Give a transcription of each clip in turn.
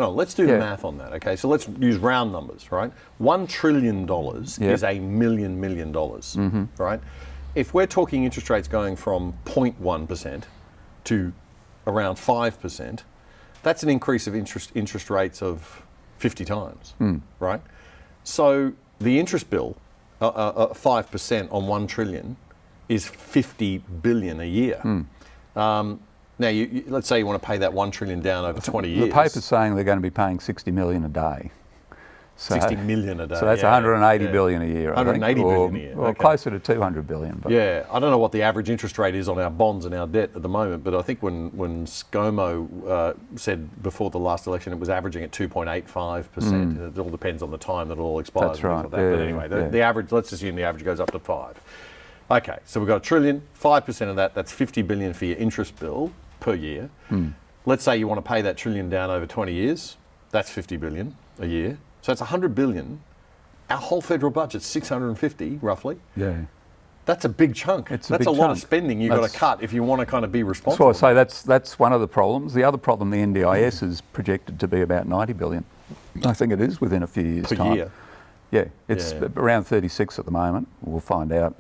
let's do the math on that, okay? So let's use round numbers, right? $1 trillion is $1 million, right? If we're talking interest rates going from 0.1% to around 5%, that's an increase of interest rates of 50 times, right? So the interest bill, 5% on 1 trillion, is 50 billion a year. Now, let's say you want to pay that 1 trillion down over 20 years. The paper's saying they're going to be paying 60 million a day. So, 60 million a day. So that's 180 billion a year, 180 billion a year. Or closer to 200 billion. But. Yeah, I don't know what the average interest rate is on our bonds and our debt at the moment, but I think when ScoMo said before the last election it was averaging at 2.85%. It all depends on the time that it all expires. That's right. Like that. But anyway, the average, let's assume the average goes up to 5. Okay, so we've got $1 trillion, 5% of that's 50 billion for your interest bill per year. Let's say you want to pay that trillion down over 20 years, that's 50 billion a year. So it's 100 billion. Our whole federal budget's 650 roughly. Yeah. That's a big chunk. That's a lot of spending you've got to cut if you want to kind of be responsible. That's why I say that's one of the problems. The other problem, the NDIS is projected to be about 90 billion. I think it is within a few years' time. Per year? Yeah, it's around 36 at the moment. We'll find out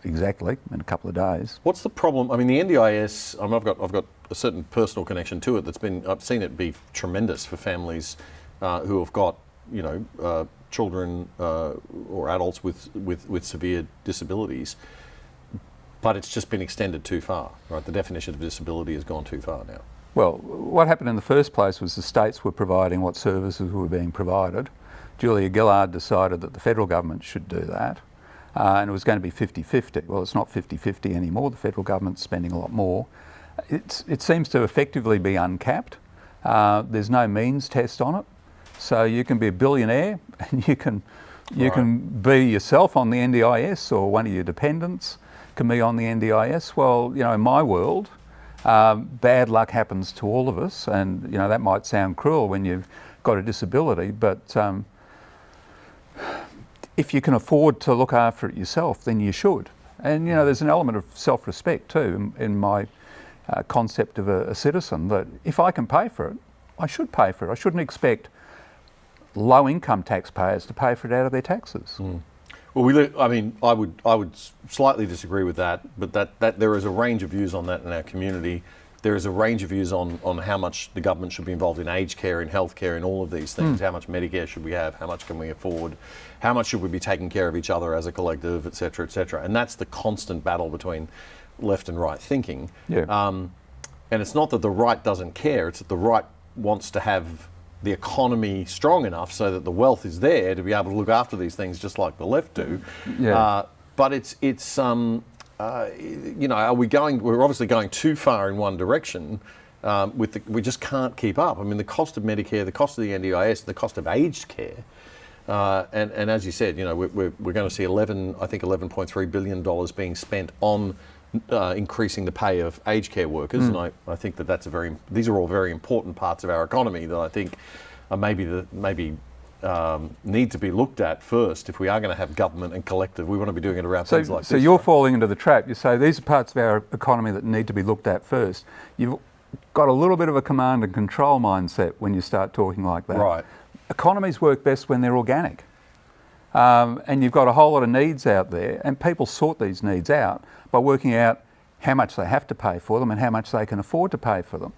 exactly in a couple of days. What's the problem? I mean, the NDIS, I've got a certain personal connection to it I've seen it be tremendous for families who have got, children or adults with severe disabilities, but it's just been extended too far, right? The definition of disability has gone too far now. Well, what happened in the first place was the states were providing what services were being provided. Julia Gillard decided that the federal government should do that, and it was going to be 50-50. Well, it's not 50-50 anymore. The federal government's spending a lot more. It seems to effectively be uncapped. There's no means test on it. So you can be a billionaire and you can be yourself on the NDIS, or one of your dependents can be on the NDIS. Well, in my world, bad luck happens to all of us, and that might sound cruel when you've got a disability, but if you can afford to look after it yourself, then you should. And there's an element of self-respect too in my concept of a citizen, that if I can pay for it, I should pay for it. I shouldn't expect low-income taxpayers to pay for it out of their taxes. Well, I would slightly disagree with that, but that there is a range of views on that in our community. There is a range of views on how much the government should be involved in aged care, in healthcare, in all of these things. How much Medicare should we have? How much can we afford? How much should we be taking care of each other as a collective, et cetera, et cetera? And that's the constant battle between left and right thinking. And it's not that the right doesn't care, it's that the right wants to have the economy strong enough so that the wealth is there to be able to look after these things just like the left do. But are we going? We're obviously going too far in one direction. We just can't keep up. I mean, the cost of Medicare, the cost of the NDIS, the cost of aged care, and as you said, we're going to see $11.3 billion being spent on increasing the pay of aged care workers, and I think that's these are all very important parts of our economy that I think maybe need to be looked at first if we are going to have government and collective. We want to be doing it around things like this. So you're falling into the trap. You say these are parts of our economy that need to be looked at first. You've got a little bit of a command and control mindset when you start talking like that. Right. Economies work best when they're organic. And you've got a whole lot of needs out there, and people sort these needs out by working out how much they have to pay for them and how much they can afford to pay for them.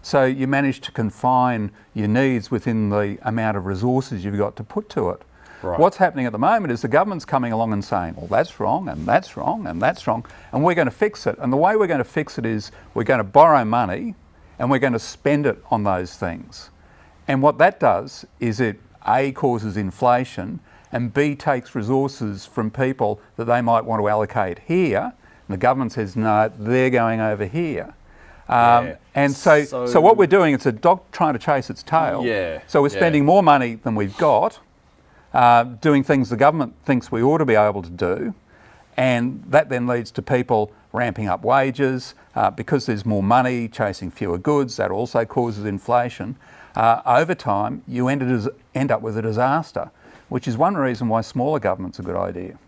So you manage to confine your needs within the amount of resources you've got to put to it. Right. What's happening at the moment is the government's coming along and saying, well, that's wrong, and that's wrong, and that's wrong, and we're going to fix it. And the way we're going to fix it is we're going to borrow money and we're going to spend it on those things. And what that does is it A, causes inflation, and B, takes resources from people that they might want to allocate here, and the government says, no, they're going over here. And so what we're doing, it's a dog trying to chase its tail. So we're spending more money than we've got, doing things the government thinks we ought to be able to do, and that then leads to people ramping up wages because there's more money chasing fewer goods. That also causes inflation. Over time, you end up with a disaster, which is one reason why smaller government's a good idea.